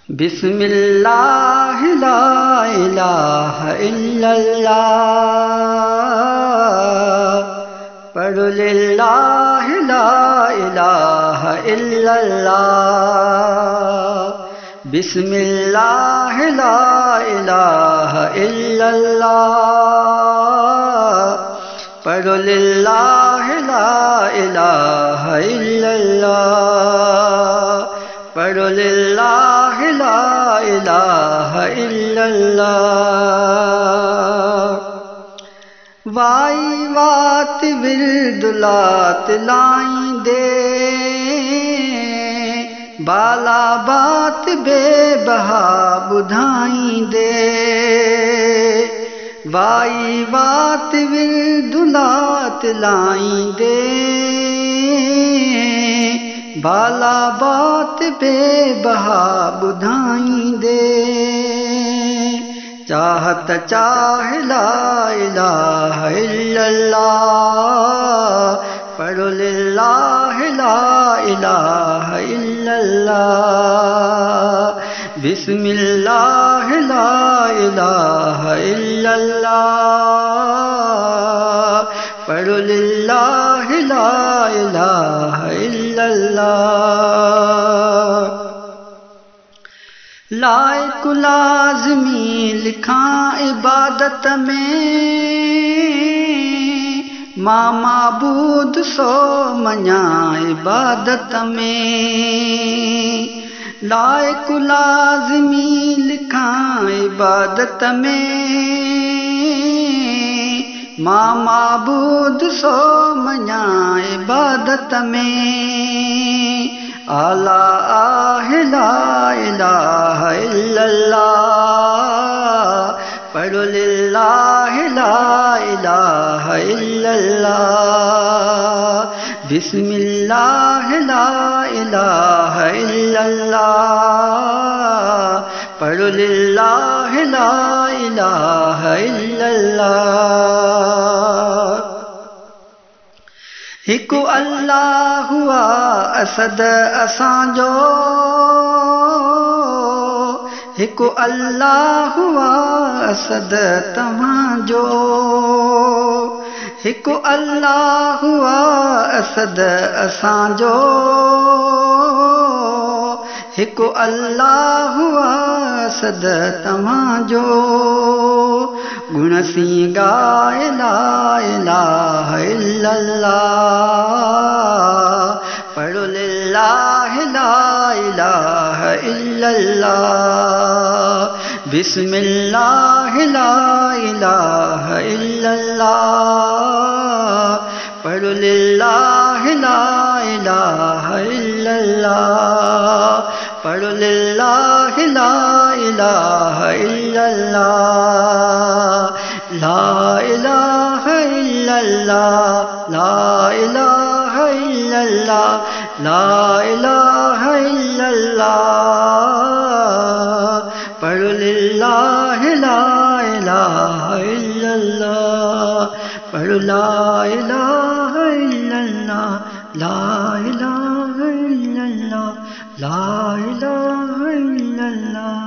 बिस्मिल्लाह ला इलाहा इल्लल्लाह, पढ़ो लिल्लाह ला इलाहा इल्लल्लाह। बिस्मिल्लाह ला इलाहा इल्लल्लाह, पढ़ो लिल्लाह ला इलाहा इल्लल्लाह, पढ़ो लिल्लाह ला इलाहा इल्लल्लाह। वाई वात विरदुलात लाइंदे, बाला बात बेबहा बुधाइंदे। वाई वात विरदुलात लाइंदे, बाला बात बेबहा बुधाइंदे। चाहत चाह ला इलाहा इल्लल्लाह, पढ़ो लिल्लाह ला इलाहा इल्लल्लाह। बिस्मिल्लाह ला इलाहा इल्लल्लाह, पढ़ो लिल्लाह ला इलाहा इल्लल्लाह। लाइक लाज़मी लिखां इबादत में, मां माबूद सो मञा इबादत में। लाइक लाज़मी लिखां इबादत में, मां माबूद सो मञा इबादत में। आला आहे ला इलाहा इल्लल्लाह, पढ़ो लिल्लाह ला इलाहा इल्लल्लाह। बिस्मिल्लाह ला इलाहा इल्लल्लाह, पढ़ो लिल्लाह ला इलाहा इल्लल्लाह। हिकु अल्लाह हुआ असद असांजो, हिकु अल्लाह हुआ असद तव्हांजो। हिकु अल्लाह हुआ असद असांजो, हिकु अल्लाह हुआ असद तव्हांजो। गुण सी गाए ला इलाहा इल्लल्लाह, पढ़ो लिल्लाह ला इलाहा इल्लल्लाह। बिस्मिल्लाह ला इलाहा इल्लल्लाह, पढ़ो लिल्लाह ला इलाहा इल्लल्लाह, पढ़ो लिल्लाह ला इलाहा इल्लल्लाह। ला इलाहा इल्लल्लाह, ला इलाहा इल्लल्लाह, ला इलाहा इल्लल्लाह, पढ़ो लिल्लाह ला इलाहा इल्लल्लाह, पढ़ो ला इलाहा इल्लल्लाह, ला इलाहा इल्लल्लाह, ला इलाहा इल्लल्लाह।